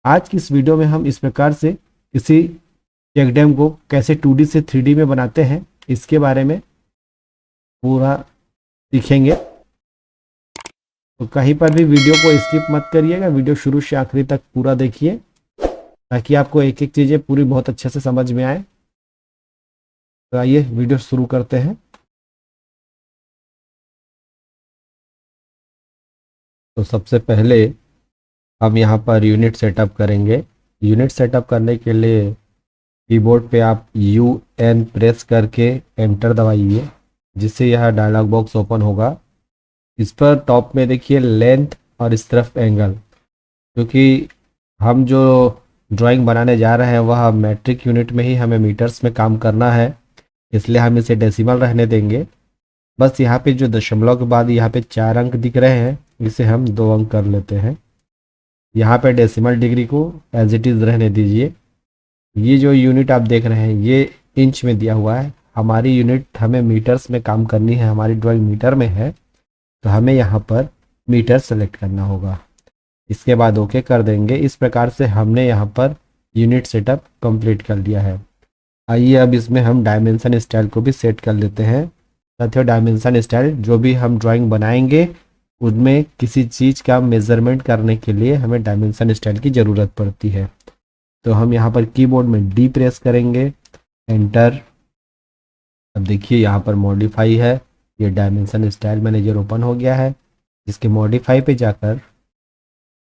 आज की इस वीडियो में हम इस प्रकार से किसी चेक डैम को कैसे 2D से 3D में बनाते हैं, इसके बारे में पूरा सीखेंगे। तो कहीं पर भी वीडियो को स्किप मत करिएगा, वीडियो शुरू से आखिरी तक पूरा देखिए ताकि आपको एक एक चीज़ें पूरी बहुत अच्छे से समझ में आए। तो आइए वीडियो शुरू करते हैं। तो सबसे पहले हम यहाँ पर यूनिट सेटअप करेंगे। यूनिट सेटअप करने के लिए कीबोर्ड पे आप UN प्रेस करके एंटर दबाइए, जिससे यह डायलॉग बॉक्स ओपन होगा। इस पर टॉप में देखिए लेंथ और इस तरफ एंगल, क्योंकि हम जो ड्राइंग बनाने जा रहे हैं वह मैट्रिक यूनिट में ही हमें मीटर्स में काम करना है, इसलिए हम इसे डेसिमल रहने देंगे। बस यहाँ पे जो दशमलव के बाद यहाँ पे 4 अंक दिख रहे हैं, इसे हम 2 अंक कर लेते हैं। यहाँ पे डेसिमल डिग्री को एज इट इज़ रहने दीजिए। ये जो यूनिट आप देख रहे हैं ये इंच में दिया हुआ है, हमारी यूनिट हमें मीटर्स में काम करनी है, हमारी ड्राइंग मीटर में है, तो हमें यहाँ पर मीटर सेलेक्ट करना होगा। इसके बाद ओके कर देंगे। इस प्रकार से हमने यहाँ पर यूनिट सेटअप कंप्लीट कर लिया है। आइए अब इसमें हम डायमेंशन स्टाइल को भी सेट कर लेते हैं। साथियों, डायमेंशन स्टाइल जो भी हम ड्राइंग बनाएंगे उनमें किसी चीज़ का मेजरमेंट करने के लिए हमें डायमेंशन स्टाइल की ज़रूरत पड़ती है। तो हम यहाँ पर कीबोर्ड में D प्रेस करेंगे, एंटर। अब देखिए यहाँ पर मॉडिफाई है, ये डायमेंशन स्टाइल मैनेजर ओपन हो गया है। इसके मॉडिफाई पे जाकर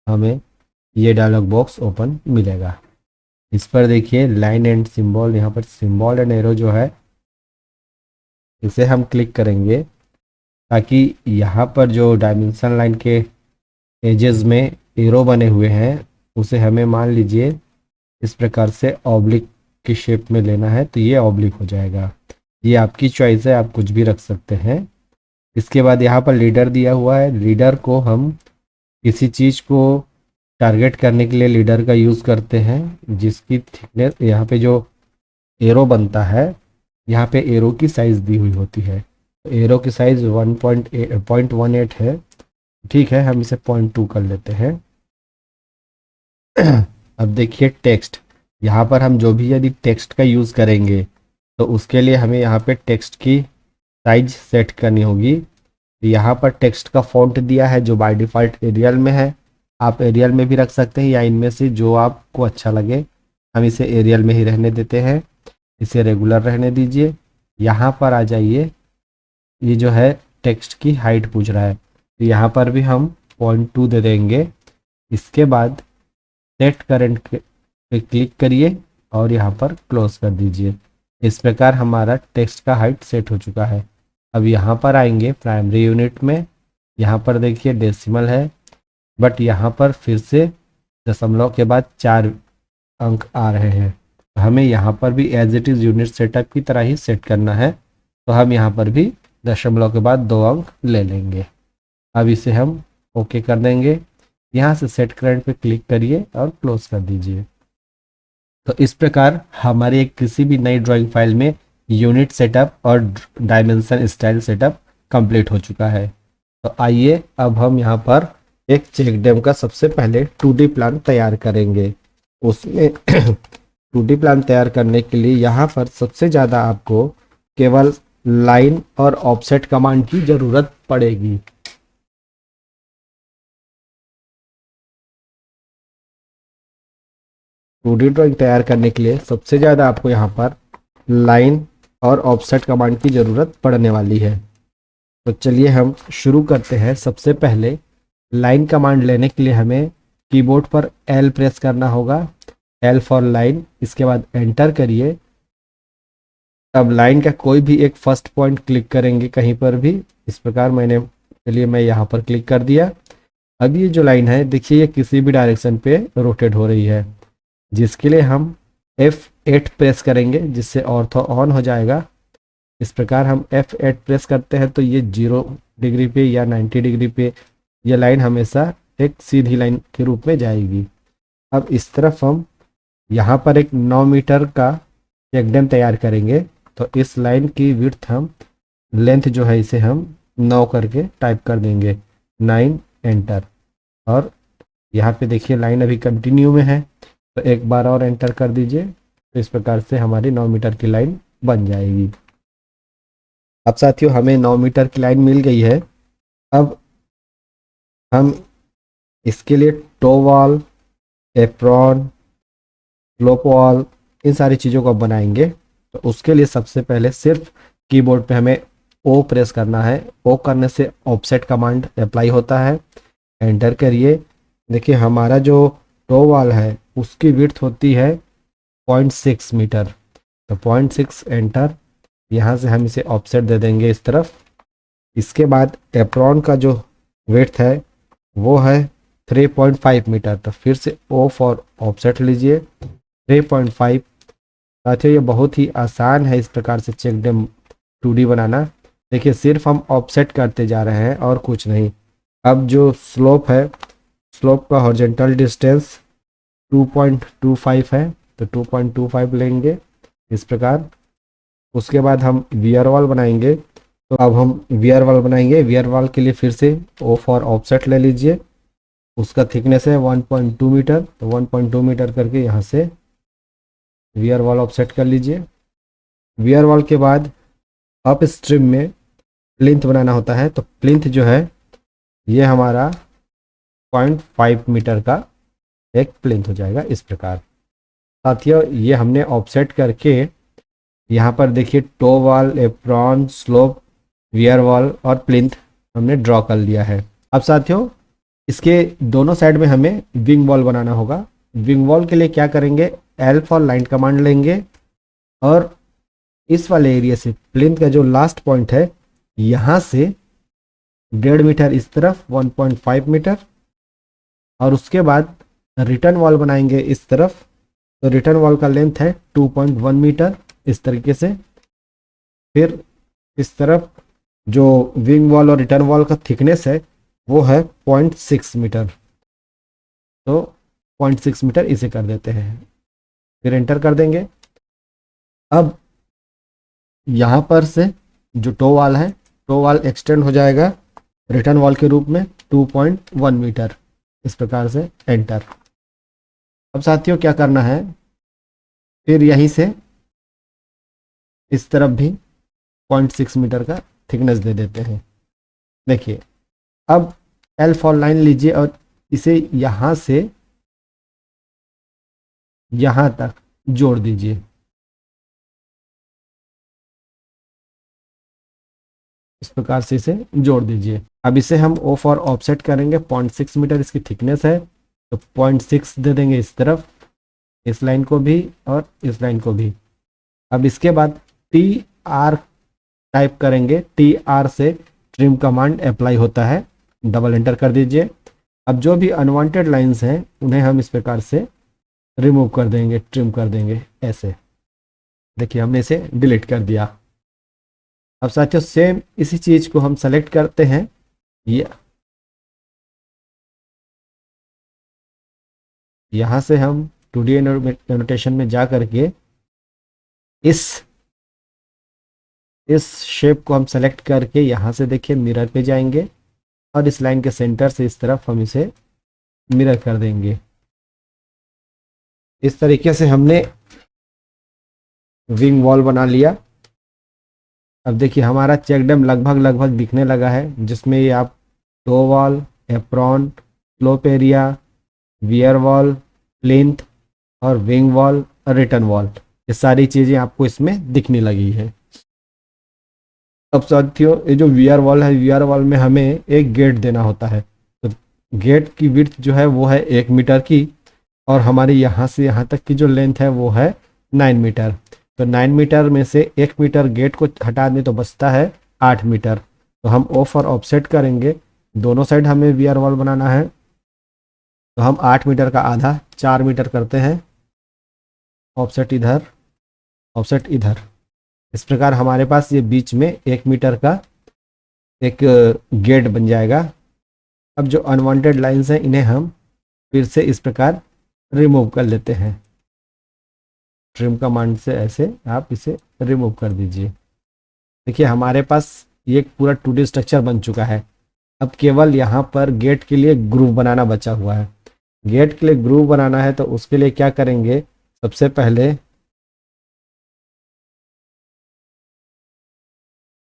हमें ये डायलॉग बॉक्स ओपन मिलेगा। इस पर देखिए लाइन एंड सिंबल, यहाँ पर सिंबल एंड एरो जो है इसे हम क्लिक करेंगे, ताकि यहाँ पर जो डायमेंशन लाइन के एजेस में एरो बने हुए हैं उसे हमें मान लीजिए इस प्रकार से ऑब्लिक की शेप में लेना है, तो ये ऑब्लिक हो जाएगा। ये आपकी चॉइस है, आप कुछ भी रख सकते हैं। इसके बाद यहाँ पर लीडर दिया हुआ है। लीडर को हम किसी चीज़ को टारगेट करने के लिए लीडर का यूज़ करते हैं, जिसकी थिकनेस यहाँ पे जो एरो बनता है, यहाँ पे एरो की साइज़ दी हुई होती है। तो एरो की साइज़ 1.18 है। ठीक है, हम इसे 0.2 कर लेते हैं। अब देखिए टेक्स्ट, यहाँ पर हम जो भी यदि टेक्स्ट का यूज़ करेंगे तो उसके लिए हमें यहाँ पे टेक्स्ट की साइज सेट करनी होगी। यहाँ पर टेक्स्ट का फॉन्ट दिया है जो बाय डिफ़ॉल्ट एरियल में है, आप एरियल में भी रख सकते हैं या इनमें से जो आपको अच्छा लगे। हम इसे एरियल में ही रहने देते हैं, इसे रेगुलर रहने दीजिए। यहाँ पर आ जाइए, ये जो है टेक्स्ट की हाइट पूछ रहा है, तो यहाँ पर भी हम 0.2 दे देंगे। इसके बाद सेट करंट पे क्लिक करिए और यहाँ पर क्लोज कर दीजिए। इस प्रकार हमारा टेक्स्ट का हाइट सेट हो चुका है। अब यहाँ पर आएंगे प्राइमरी यूनिट में, यहाँ पर देखिए डेसिमल है, बट यहाँ पर फिर से दशमलव के बाद 4 अंक आ रहे हैं। तो हमें यहाँ पर भी as it is unit setup की तरह ही सेट करना है, तो हम यहाँ पर भी दशमलव के बाद 2 अंक ले लेंगे। अब इसे हम ओके कर देंगे। यहाँ से सेट करंट पे क्लिक करिए और क्लोज कर दीजिए। तो इस प्रकार हमारे किसी भी नई ड्राइंग फाइल में यूनिट सेटअप और डायमेंशन स्टाइल सेटअप कंप्लीट हो चुका है। तो आइए अब हम यहाँ पर एक चेक डैम का सबसे पहले 2D प्लान तैयार करेंगे। उसमें 2D प्लान तैयार करने के लिए यहाँ पर सबसे ज़्यादा आपको केवल लाइन और ऑफसेट कमांड की ज़रूरत पड़ेगी। 2D ड्राइंग तैयार करने के लिए सबसे ज़्यादा आपको यहाँ पर लाइन और ऑफसेट कमांड की ज़रूरत पड़ने वाली है। तो चलिए हम शुरू करते हैं। सबसे पहले लाइन कमांड लेने के लिए हमें कीबोर्ड पर L प्रेस करना होगा, L फॉर लाइन। इसके बाद एंटर करिए। अब लाइन का कोई भी एक फर्स्ट पॉइंट क्लिक करेंगे कहीं पर भी, इस प्रकार चलिए मैं यहाँ पर क्लिक कर दिया। अब ये जो लाइन है देखिए, ये किसी भी डायरेक्शन पे रोटेट हो रही है, जिसके लिए हम F8 प्रेस करेंगे, जिससे ऑर्थो ऑन हो जाएगा। इस प्रकार हम F8 प्रेस करते हैं तो ये 0 डिग्री पे या 90 डिग्री पे ये लाइन हमेशा एक सीधी लाइन के रूप में जाएगी। अब इस तरफ हम यहाँ पर एक 9 मीटर का चेक डैम तैयार करेंगे, तो इस लाइन की विड्थ हम लेंथ जो है इसे हम 9 करके टाइप कर देंगे, 9 एंटर। और यहाँ पे देखिए लाइन अभी कंटिन्यू में है, तो एक बार और एंटर कर दीजिए। तो इस प्रकार से हमारी 9 मीटर की लाइन बन जाएगी। अब साथियों हमें 9 मीटर की लाइन मिल गई है। अब हम इसके लिए toe wall, apron, slope wall, इन सारी चीज़ों को बनाएंगे। तो उसके लिए सबसे पहले सिर्फ कीबोर्ड पे हमें ओ प्रेस करना है। ओ करने से ऑफसेट कमांड अप्लाई होता है। एंटर करिए। देखिए हमारा जो टो वॉल है उसकी विड्थ होती है 0.6 मीटर। तो 0.6 एंटर। यहाँ से हम इसे ऑफसेट दे देंगे इस तरफ। इसके बाद एप्रॉन का जो विड्थ है वो है 3.5 मीटर। तो फिर से ओ फॉर ऑफसेट लीजिए 3.5। साथियों ये बहुत ही आसान है इस प्रकार से चेक डैम 2D बनाना। देखिए सिर्फ हम ऑफसेट करते जा रहे हैं और कुछ नहीं। अब जो स्लोप है, स्लोप का हॉरिजॉन्टल डिस्टेंस 2.25 है, तो 2.25 लेंगे इस प्रकार। उसके बाद हम वियर वॉल बनाएंगे। तो अब हम वियर वॉल बनाएंगे। वियर वॉल के लिए फिर से ओ फॉर ऑफसेट ले लीजिए। उसका थिकनेस है 1.2 मीटर। तो 1.2 मीटर करके यहाँ से वियर वॉल ऑफसेट कर लीजिए। वियर वॉल के बाद अप स्ट्रीम में प्लिंथ बनाना होता है। तो प्लिंथ जो है ये हमारा 0.5 मीटर का एक प्लिंथ हो जाएगा इस प्रकार। साथियों ये हमने ऑफसेट करके यहाँ पर देखिए toe wall, apron, slope, weir wall और प्लिंथ हमने ड्रॉ कर लिया है। अब साथियों इसके दोनों साइड में हमें विंग वॉल बनाना होगा। विंग वॉल के लिए क्या करेंगे, एल फॉर लाइन कमांड लेंगे और इस वाले एरिया से प्लिंथ का जो लास्ट पॉइंट है यहाँ से 1.5 मीटर इस तरफ 1.5 मीटर, और उसके बाद रिटर्न वॉल बनाएंगे इस तरफ। तो रिटर्न वॉल का लेंथ है 2.1 मीटर इस तरीके से। फिर इस तरफ जो विंग वॉल और रिटर्न वॉल का थिकनेस है वो है 0.6 मीटर। तो 0.6 मीटर इसे कर देते हैं, फिर एंटर कर देंगे। अब यहाँ पर से जो टो वॉल है, टो वॉल एक्सटेंड हो जाएगा रिटर्न वॉल के रूप में 2.1 मीटर इस प्रकार से एंटर। अब साथियों क्या करना है, फिर यहीं से इस तरफ भी 0.6 मीटर का थिकनेस दे देते हैं। देखिए अब एल फॉर लाइन लीजिए और इसे यहाँ से यहाँ तक जोड़ दीजिए। इस प्रकार से इसे जोड़ दीजिए। अब इसे हम ओ फॉर ऑफसेट करेंगे। 0.6 मीटर इसकी थिकनेस है, तो 0.6 दे देंगे इस तरफ, इस लाइन को भी और इस लाइन को भी। अब इसके बाद टी आर टाइप करेंगे। टी आर से ट्रिम कमांड अप्लाई होता है, डबल एंटर कर दीजिए। अब जो भी अनवांटेड लाइंस हैं उन्हें हम इस प्रकार से रिमूव कर देंगे, ट्रिम कर देंगे ऐसे। देखिए हमने इसे डिलीट कर दिया। अब साथियों सेम इसी चीज़ को हम सेलेक्ट करते हैं। ये यहाँ से हम 2D एनोटेशन में जा करके इस शेप को हम सेलेक्ट करके यहाँ से देखिए मिरर पे जाएंगे और इस लाइन के सेंटर से इस तरफ हम इसे मिरर कर देंगे। इस तरीके से हमने विंग वॉल बना लिया। अब देखिए हमारा चेक डैम लगभग दिखने लगा है, जिसमें ये आप toe wall, apron, slope area, weir wall, plinth और विंग वॉल और रिटर्न वॉल, ये सारी चीज़ें आपको इसमें दिखने लगी है। अब साथियों ये जो वियर वॉल है, वियर वॉल में हमें एक गेट देना होता है। तो गेट की विड्थ जो है वो है 1 मीटर की, और हमारे यहाँ से यहाँ तक की जो लेंथ है वो है 9 मीटर। तो 9 मीटर में से 1 मीटर गेट को हटा दें तो बचता है 8 मीटर। तो हम ओ फॉर ऑफसेट करेंगे। दोनों साइड हमें वियर वॉल बनाना है, तो हम 8 मीटर का आधा 4 मीटर करते हैं। ऑफसेट इधर, ऑफसेट इधर। इस प्रकार हमारे पास ये बीच में 1 मीटर का एक गेट बन जाएगा। अब जो अनवांटेड लाइंस हैं इन्हें हम फिर से इस प्रकार रिमूव कर लेते हैं। ट्रिम कमांड से ऐसे आप इसे रिमूव कर दीजिए। देखिए हमारे पास ये पूरा 2D स्ट्रक्चर बन चुका है। अब केवल यहाँ पर गेट के लिए ग्रूव बनाना बचा हुआ है। गेट के लिए ग्रुप बनाना है तो उसके लिए क्या करेंगे, सबसे पहले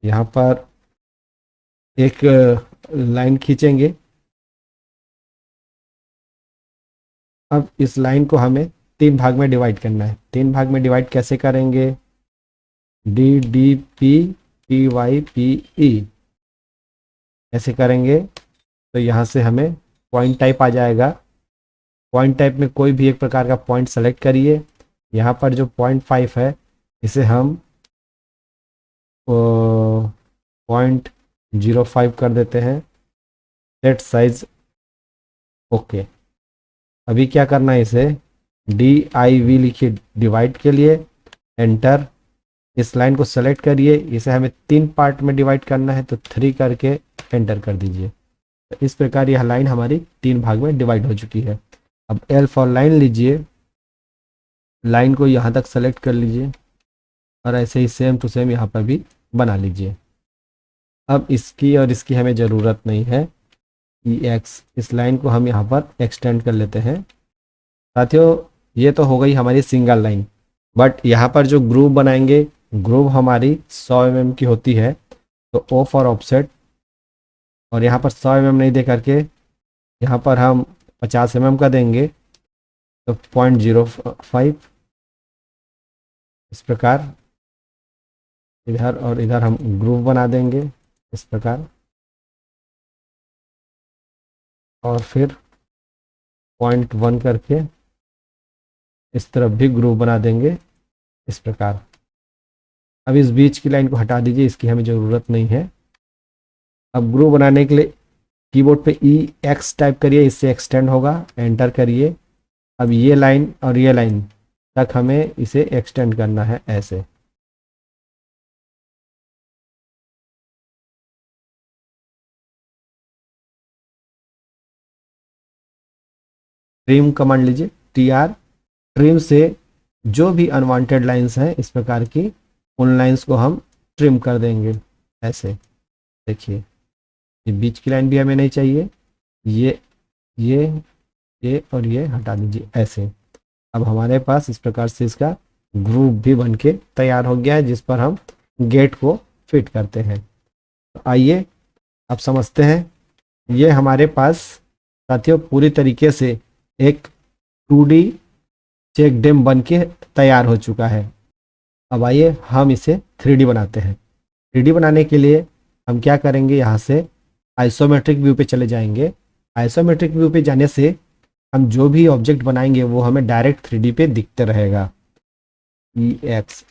यहाँ पर एक लाइन खींचेंगे। अब इस लाइन को हमें 3 भाग में डिवाइड करना है। 3 भाग में डिवाइड कैसे करेंगे, D D P P Y P E ऐसे करेंगे तो यहाँ से हमें पॉइंट टाइप आ जाएगा। पॉइंट टाइप में कोई भी एक प्रकार का पॉइंट सेलेक्ट करिए। यहाँ पर जो 0.5 है इसे हम 0.05 कर देते हैं। Set size okay. अभी क्या करना है, इसे DIV लिखिए डिवाइड के लिए, एंटर। इस लाइन को सेलेक्ट करिए, इसे हमें 3 पार्ट में डिवाइड करना है तो 3 करके एंटर कर दीजिए। तो इस प्रकार यह लाइन हमारी 3 भाग में डिवाइड हो चुकी है। अब L फॉर लाइन लीजिए, लाइन को यहाँ तक सेलेक्ट कर लीजिए और ऐसे ही सेम टू सेम यहाँ पर भी बना लीजिए। अब इसकी और इसकी हमें ज़रूरत नहीं है। EX इस लाइन को हम यहाँ पर एक्सटेंड कर लेते हैं। साथियों ये तो हो गई हमारी सिंगल लाइन, बट यहाँ पर जो ग्रुप बनाएंगे, ग्रुप हमारी 100 mm की होती है तो O फॉर ऑफसेट, और यहाँ पर 100 mm नहीं दे करके यहाँ पर हम 50 mm का देंगे तो 0.05। इस प्रकार इधर और इधर हम ग्रुप बना देंगे इस प्रकार, और फिर 0.1 करके इस तरफ भी ग्रुप बना देंगे इस प्रकार। अब इस बीच की लाइन को हटा दीजिए, इसकी हमें ज़रूरत नहीं है। अब ग्रुप बनाने के लिए कीबोर्ड पे EX टाइप करिए, इससे एक्सटेंड होगा, एंटर करिए। अब ये लाइन और ये लाइन तक हमें इसे एक्सटेंड करना है ऐसे। ट्रिम कमांड लीजिए, TR। ट्रिम से जो भी अनवांटेड लाइंस हैं इस प्रकार की, उन लाइंस को हम ट्रिम कर देंगे ऐसे। देखिए ये बीच की लाइन भी हमें नहीं चाहिए, ये और ये हटा दीजिए ऐसे। अब हमारे पास इस प्रकार से इसका ग्रुप भी बन के तैयार हो गया है, जिस पर हम गेट को फिट करते हैं। तो आइए अब समझते हैं। ये हमारे पास साथियों पूरी तरीके से एक 2D चेक डैम बन के तैयार हो चुका है। अब आइए हम इसे 3D बनाते हैं। 3D बनाने के लिए हम क्या करेंगे, यहाँ से आइसोमेट्रिक व्यू पे चले जाएंगे। आइसोमेट्रिक व्यू पे जाने से हम जो भी ऑब्जेक्ट बनाएंगे वो हमें डायरेक्ट 3D पे दिखते रहेगा। EX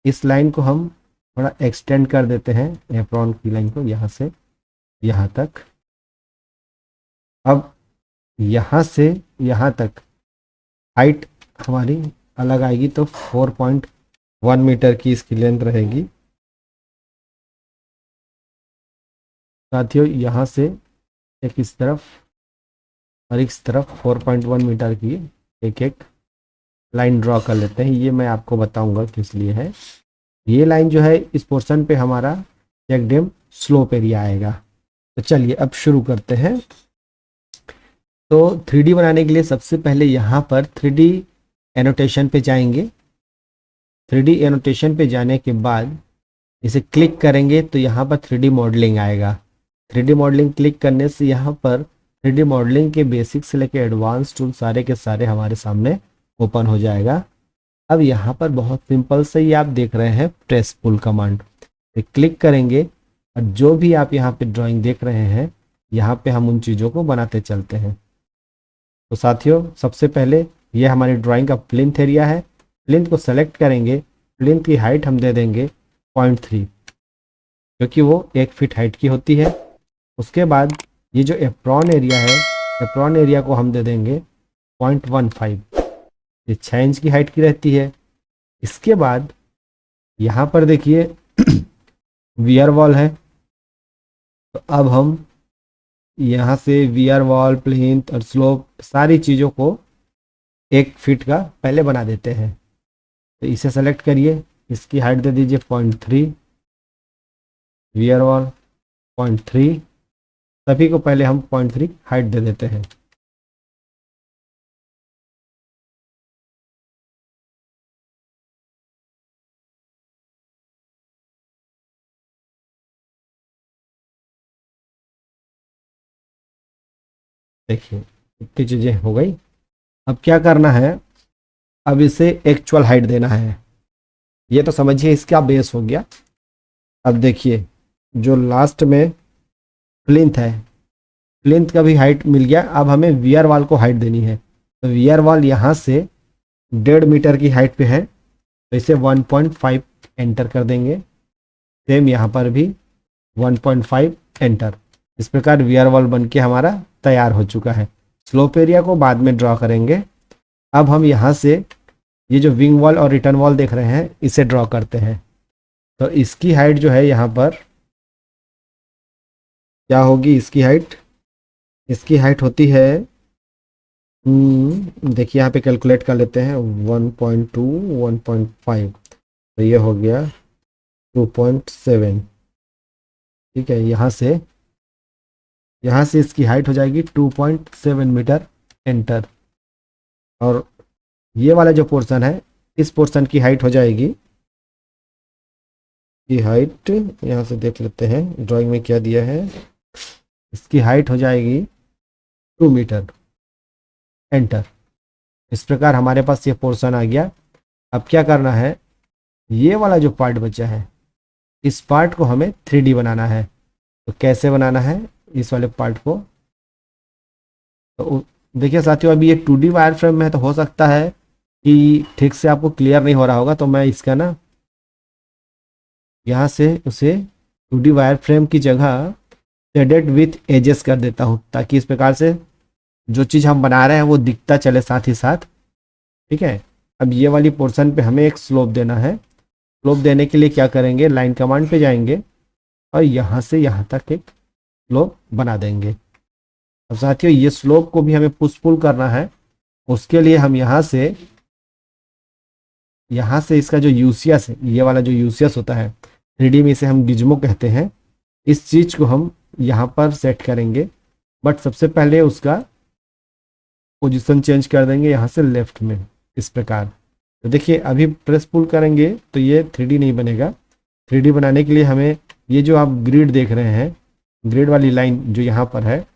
इस लाइन को हम थोड़ा एक्सटेंड कर देते हैं, एप्रॉन की लाइन को यहाँ से यहाँ तक। अब यहाँ से यहाँ तक हाइट हमारी अलग आएगी तो 4.1 मीटर की इसकी लेंथ रहेगी। साथियों यहाँ से एक इस तरफ और इस तरफ 4.1 मीटर की एक एक लाइन ड्रॉ कर लेते हैं। ये मैं आपको बताऊंगा किस लिए है। ये लाइन जो है इस पोर्शन पे हमारा चेक डैम स्लोप एरिया आएगा। तो चलिए अब शुरू करते हैं। तो 3D बनाने के लिए सबसे पहले यहाँ पर 3D एनोटेशन पे जाएंगे। 3D एनोटेशन पे जाने के बाद इसे क्लिक करेंगे तो यहाँ पर 3D मॉडलिंग आएगा। 3D मॉडलिंग क्लिक करने से यहाँ पर 3D मॉडलिंग के बेसिक से लेकर एडवांस टूल सारे के सारे हमारे सामने ओपन हो जाएगा। अब यहाँ पर बहुत सिंपल से ही आप देख रहे हैं प्रेस पुल कमांड पे क्लिक करेंगे और जो भी आप यहाँ पे ड्राइंग देख रहे हैं यहाँ पे हम उन चीज़ों को बनाते चलते हैं। तो साथियों सबसे पहले ये हमारी ड्राइंग का प्लिंथ एरिया है। प्लिंथ को सेलेक्ट करेंगे, प्लिंथ की हाइट हम दे देंगे 0.3 क्योंकि वो 1 फीट हाइट की होती है। उसके बाद ये जो एप्रॉन एरिया है, एप्रॉन एरिया को हम दे देंगे 0.15, ये 6 इंच की हाइट की रहती है। इसके बाद यहाँ पर देखिए वियर वॉल है, तो अब हम यहाँ से वियर वॉल, प्लिंथ और स्लोप सारी चीज़ों को 1 फीट का पहले बना देते हैं। तो इसे सेलेक्ट करिए, इसकी हाइट दे दीजिए 0.3, वियर वॉल 0.3, सभी को पहले हम 0.3 हाइट दे देते हैं। देखिए इतनी चीज़ें हो गई। अब क्या करना है, अब इसे एक्चुअल हाइट देना है। ये तो समझिए इसका बेस हो गया। अब देखिए जो लास्ट में प्लिंथ है, प्लिंथ का भी हाइट मिल गया। अब हमें वियर वॉल को हाइट देनी है। तो वियर वॉल यहाँ से 1.5 मीटर की हाइट पे है, तो इसे 1.5 एंटर कर देंगे। सेम यहाँ पर भी 1.5 एंटर। इस प्रकार वियर वॉल बन के हमारा तैयार हो चुका है। स्लोप एरिया को बाद में ड्रॉ करेंगे। अब हम यहाँ से ये जो विंग वॉल और रिटर्न वॉल देख रहे हैं इसे ड्रॉ करते हैं। तो इसकी हाइट जो है यहाँ पर क्या होगी, इसकी हाइट होती है, देखिए यहाँ पे कैलकुलेट कर लेते हैं, 1.2 1.5, तो ये हो गया 2.7। ठीक है, यहाँ से इसकी हाइट हो जाएगी 2.7 मीटर एंटर। और ये वाला जो पोर्शन है, इस पोर्शन की हाइट हो जाएगी, की हाइट यहाँ से देख लेते हैं ड्राइंग में क्या दिया है। इसकी हाइट हो जाएगी 2 मीटर एंटर। इस प्रकार हमारे पास ये पोर्शन आ गया। अब क्या करना है, ये वाला जो पार्ट बचा है इस पार्ट को हमें 3D बनाना है। तो कैसे बनाना है इस वाले पार्ट को, तो देखिए साथियों अभी ये 2D वायर फ्रेम में है, तो हो सकता है कि ठीक से आपको क्लियर नहीं हो रहा होगा। तो मैं इसका ना यहाँ से उसे 2D वायर फ्रेम की जगह शेडेड विथ एजेस कर देता हूँ, ताकि इस प्रकार से जो चीज़ हम बना रहे हैं वो दिखता चले साथ ही साथ। ठीक है, अब ये वाली पोर्शन पे हमें एक स्लोप देना है। स्लोप देने के लिए क्या करेंगे, लाइन कमांड पे जाएंगे और यहाँ से यहाँ तक एक स्लोप बना देंगे। अब साथियों ये स्लोप को भी हमें पुश पुल करना है। उसके लिए हम यहाँ से इसका जो यूसियस है, ये वाला जो यूसियस होता है 3D में इसे हम गिज्मो कहते हैं, इस चीज़ को हम यहाँ पर सेट करेंगे। बट सबसे पहले उसका पोजीशन चेंज कर देंगे यहाँ से लेफ्ट में, इस प्रकार। तो देखिए अभी प्रेस पुल करेंगे तो ये 3D नहीं बनेगा। 3D बनाने के लिए हमें ये जो आप ग्रिड देख रहे हैं, ग्रिड वाली लाइन जो यहाँ पर है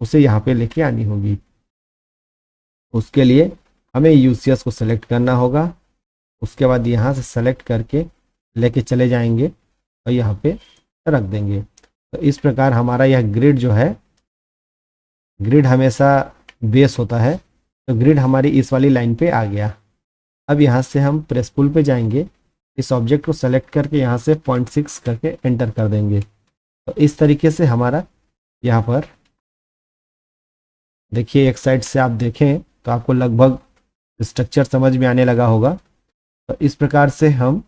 उसे यहाँ पे लेके आनी होगी। उसके लिए हमें यूसीएस को सेलेक्ट करना होगा। उसके बाद यहाँ से सेलेक्ट करके लेके चले जाएंगे और यहाँ पे रख देंगे। तो इस प्रकार हमारा यह ग्रिड जो है, ग्रिड हमेशा बेस होता है, तो ग्रिड हमारी इस वाली लाइन पे आ गया। अब यहाँ से हम प्रेस पुल पे जाएंगे, इस ऑब्जेक्ट को सेलेक्ट करके यहाँ से 0.6 करके एंटर कर देंगे। तो इस तरीके से हमारा यहाँ पर देखिए, एक साइड से आप देखें तो आपको लगभग स्ट्रक्चर समझ में आने लगा होगा। तो इस प्रकार से हम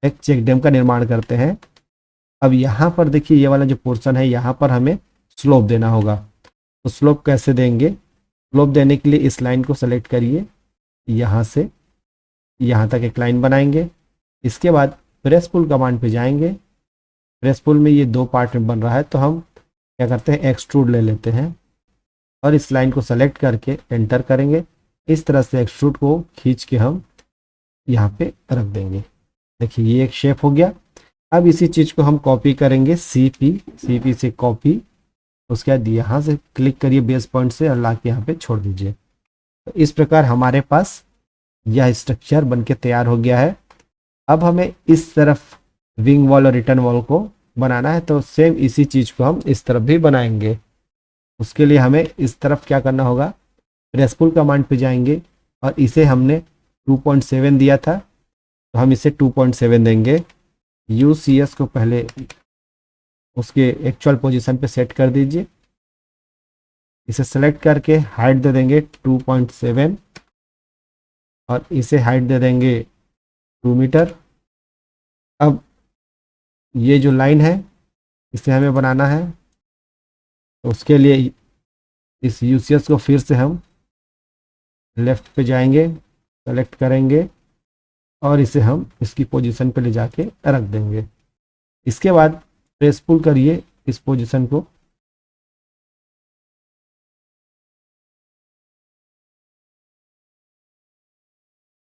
एक चेक डैम का निर्माण करते हैं। अब यहाँ पर देखिए ये वाला जो पोर्शन है यहाँ पर हमें स्लोप देना होगा। तो स्लोप कैसे देंगे, स्लोप देने के लिए इस लाइन को सेलेक्ट करिए, यहाँ से यहाँ तक एक लाइन बनाएंगे। इसके बाद प्रेस पुल कमांड पे जाएंगे। प्रेस पुल में ये 2 पार्ट में बन रहा है, तो हम क्या करते हैं, एक्सट्रूड ले लेते हैं और इस लाइन को सेलेक्ट करके एंटर करेंगे। इस तरह से एक्सट्रूड को खींच के हम यहाँ पे रख देंगे। देखिए ये एक शेप हो गया। अब इसी चीज़ को हम कॉपी करेंगे, CP से कॉपी। उसके बाद यहाँ से क्लिक करिए बेस पॉइंट से और ला के यहाँ पे छोड़ दीजिए। तो इस प्रकार हमारे पास यह स्ट्रक्चर बनके तैयार हो गया है। अब हमें इस तरफ विंग वॉल और रिटर्न वॉल को बनाना है, तो सेम इसी चीज़ को हम इस तरफ भी बनाएंगे। उसके लिए हमें इस तरफ क्या करना होगा, प्रेस पुल कमांड पे जाएंगे और इसे हमने 2.7 दिया था, तो हम इसे 2.7 देंगे। यूसीएस को पहले उसके एक्चुअल पोजीशन पे सेट कर दीजिए। इसे सेलेक्ट करके हाइट दे देंगे 2.7 और इसे हाइट दे देंगे 2 मीटर। अब ये जो लाइन है इसे हमें बनाना है, तो उसके लिए इस यूसीएस को फिर से हम लेफ्ट पे जाएंगे, सेलेक्ट करेंगे और इसे हम इसकी पोजीशन पे ले जाके रख देंगे। इसके बाद प्रेस पुल करिए इस पोजीशन को,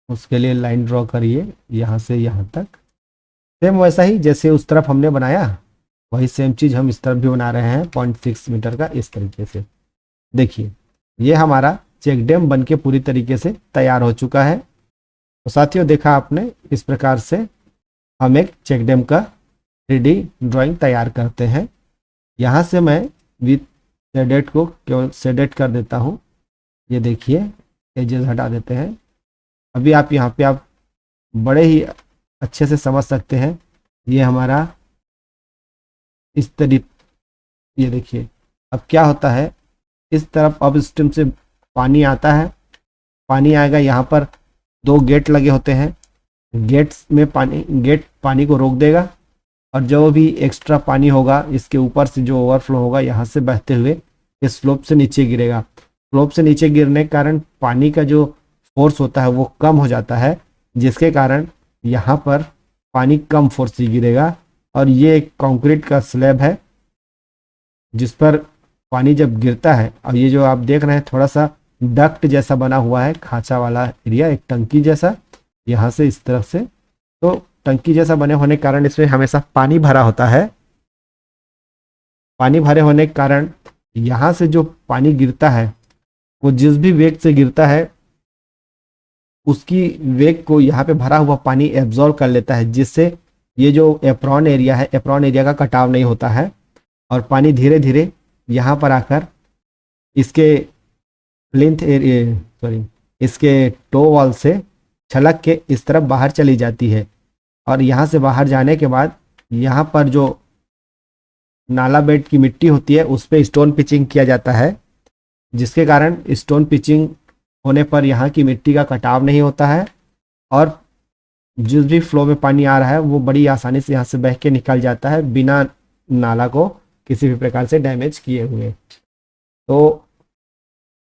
उसके लिए लाइन ड्रॉ करिए यहाँ से यहाँ तक। सेम वैसा ही जैसे उस तरफ हमने बनाया, वही सेम चीज़ हम इस तरफ भी बना रहे हैं 0.6 मीटर का, इस तरीके से। देखिए ये हमारा चेक डैम बन के पूरी तरीके से तैयार हो चुका है। तो साथियों देखा आपने, इस प्रकार से हम एक चेक डैम का 3D ड्राइंग तैयार करते हैं। यहाँ से मैं विथ शेडेड को केवल शेडेड कर देता हूँ। ये देखिए एजेस हटा देते हैं। अभी आप यहाँ पे आप बड़े ही अच्छे से समझ सकते हैं। ये हमारा इस तरीके, ये देखिए अब क्या होता है, इस तरफ अब स्टीम से पानी आता है। पानी आएगा, यहाँ पर 2 गेट लगे होते हैं। गेट्स में गेट पानी को रोक देगा और जो भी एक्स्ट्रा पानी होगा इसके ऊपर से जो ओवरफ्लो होगा यहाँ से बहते हुए इस स्लोप से नीचे गिरेगा। स्लोप से नीचे गिरने के कारण पानी का जो फोर्स होता है वो कम हो जाता है, जिसके कारण यहाँ पर पानी कम फोर्स से गिरेगा। और ये एक कंक्रीट का स्लैब है जिस पर पानी जब गिरता है, और ये जो आप देख रहे हैं थोड़ा सा डक्ट जैसा बना हुआ है, खांचा वाला एरिया, एक टंकी जैसा, यहाँ से इस तरफ से, तो टंकी जैसा बने होने के कारण इसमें हमेशा पानी भरा होता है। पानी भरे होने के कारण यहाँ से जो पानी गिरता है वो जिस भी वेग से गिरता है उसकी वेग को यहाँ पे भरा हुआ पानी एब्जॉर्ब कर लेता है, जिससे ये जो एप्रॉन एरिया है, एप्रॉन एरिया का कटाव नहीं होता है और पानी धीरे धीरे यहाँ पर आकर इसके प्लिंथ एरिया, सॉरी, इसके टो वॉल से छलक के इस तरफ बाहर चली जाती है। और यहाँ से बाहर जाने के बाद यहाँ पर जो नाला बेड की मिट्टी होती है उस पर स्टोन पिचिंग किया जाता है, जिसके कारण स्टोन पिचिंग होने पर यहाँ की मिट्टी का कटाव नहीं होता है और जिस भी फ्लो में पानी आ रहा है वो बड़ी आसानी से यहाँ से बह के निकल जाता है बिना नाला को किसी भी प्रकार से डैमेज किए हुए। तो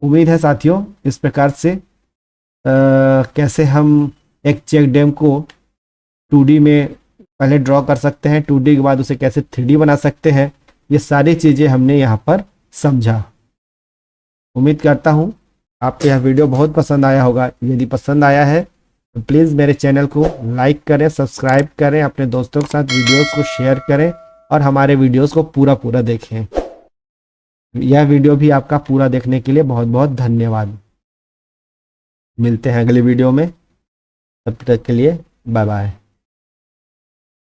उम्मीद है साथियों इस प्रकार से कैसे हम एक चेक डैम को 2D में पहले ड्रॉ कर सकते हैं, 2D के बाद उसे कैसे 3D बना सकते हैं, ये सारी चीज़ें हमने यहाँ पर समझा। उम्मीद करता हूँ आपको यह वीडियो बहुत पसंद आया होगा। यदि पसंद आया है तो प्लीज़ मेरे चैनल को लाइक करें, सब्सक्राइब करें, अपने दोस्तों के साथ वीडियोस को शेयर करें और हमारे वीडियोस को पूरा देखें। यह वीडियो भी आपका पूरा देखने के लिए बहुत बहुत धन्यवाद। मिलते हैं अगले वीडियो में, तब तक के लिए बाय बाय।